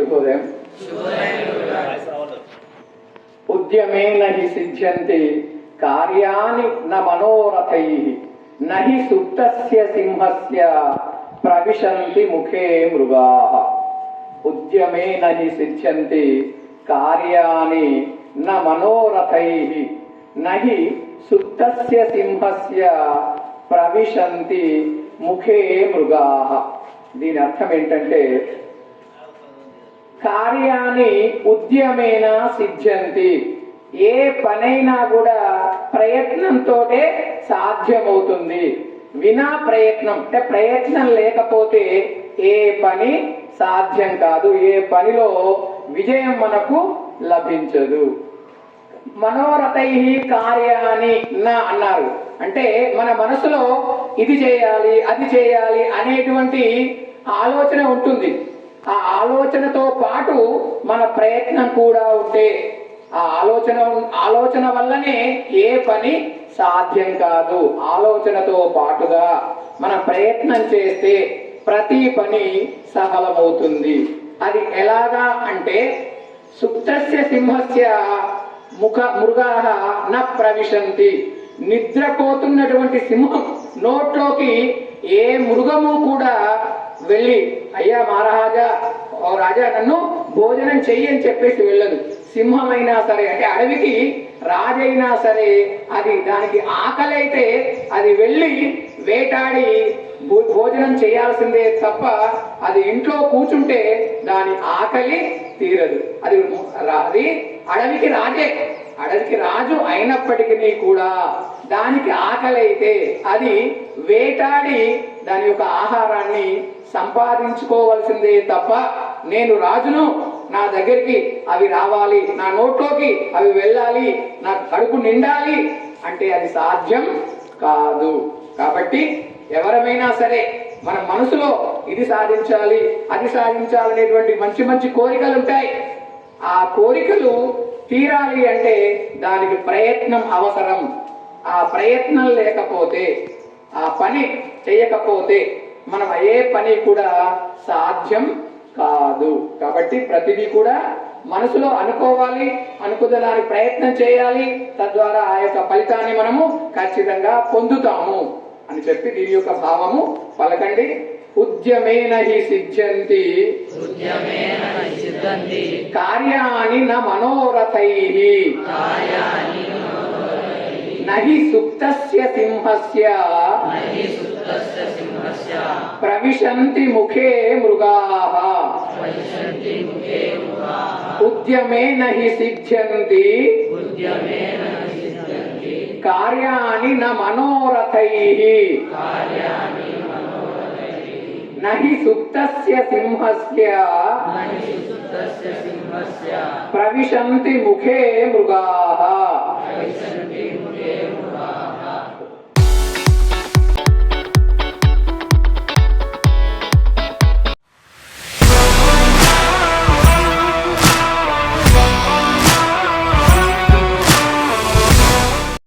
శుభోదయం. ఉద్యమేన హి సిద్ధ్యంతి కార్యాణి న మనోరథైః నహి సుప్తస్య సింహస్య ప్రవిశంతి ముఖే మృగాః. ఉద్యమేన హి సిద్ధ్యంతి కార్యాణి న మనోరథైః నహి సుప్తస్య సింహస్య ప్రవిశంతి ముఖే మృగాః. దీని అర్థం ఏంటంటే, కార్యాన్ని ఉద్యమేన సిద్ధ్యంతి, ఏ పనైనా కూడా ప్రయత్నంతోటే సాధ్యమవుతుంది. వినా ప్రయత్నం అంటే ప్రయత్నం లేకపోతే ఏ పని సాధ్యం కాదు, ఏ పనిలో విజయం మనకు లభించదు. మనోరథై కార్యాన్ని నా అన్నారు అంటే మన మనసులో ఇది చేయాలి అది చేయాలి అనేటువంటి ఆలోచన ఉంటుంది. ఆ ఆలోచనతో పాటు మన ప్రయత్నం కూడా ఉంటే ఆ ఆలోచన వల్లనే ఏ పని సాధ్యం కాదు. ఆలోచనతో పాటుగా మన ప్రయత్నం చేస్తే ప్రతి పని సఫలమవుతుంది. అది ఎలాగా అంటే, సుప్తస్య సింహస్య మృగాః న ప్రవిశంతి. నిద్రపోతున్నటువంటి సింహం నోట్లోకి ఏ మృగము కూడా వెళ్ళి, అయ్యా మహారాజా, ఓ రాజా నన్ను భోజనం చెయ్యి అని చెప్పేసి వెళ్ళదు. సింహమైనా సరే, అంటే అడవికి రాజైనా సరే, అది దానికి ఆకలి అయితే అది వెళ్ళి వేటాడి భోజనం చేయాల్సిందే తప్ప అది ఇంట్లో కూర్చుంటే దాని ఆకలి తీరదు. అది అడవికి రాజే, అడవికి రాజు అయినప్పటికీ కూడా దానికి ఆకలి అయితే అది వేటాడి దాని యొక్క ఆహారాన్ని సంపాదించుకోవాల్సిందే తప్ప, నేను రాజును, నా దగ్గరికి అవి రావాలి, నా నోట్లోకి అవి వెళ్ళాలి, నా కడుపు నిండాలి అంటే అది సాధ్యం కాదు. కాబట్టి ఎవరమైనా సరే మన మనసులో ఇది సాధించాలి అది సాధించాలనేటువంటి మంచి మంచి కోరికలు ఉంటాయి. ఆ కోరికలు తీరాలి అంటే దానికి ప్రయత్నం అవసరం. ఆ ప్రయత్నం లేకపోతే, ఆ పని చేయకపోతే మనం ఏ పని కూడా సాధ్యం కాదు. కాబట్టి ప్రతిదీ కూడా మనసులో అనుకోవాలి, అనుకున్నదానికి ప్రయత్నం చేయాలి, తద్వారా ఆ యొక్క ఫలితాన్ని మనము ఖచ్చితంగా పొందుతాము అని చెప్పి దీని యొక్క భావము పలకండి. ఉద్యమేన హి సిద్ధ్యంతి కార్యాణి న మనోరథైః నహి సుప్తస్య సింహస్య ప్రవిశంతి ముఖే మృగాః. ఉద్యమేన హి సిద్ధ్యంతి కార్యాణి న మనోరథైః నహి సుప్తస్య సింహస్య ప్రవిశంతి ముఖే మృగాః.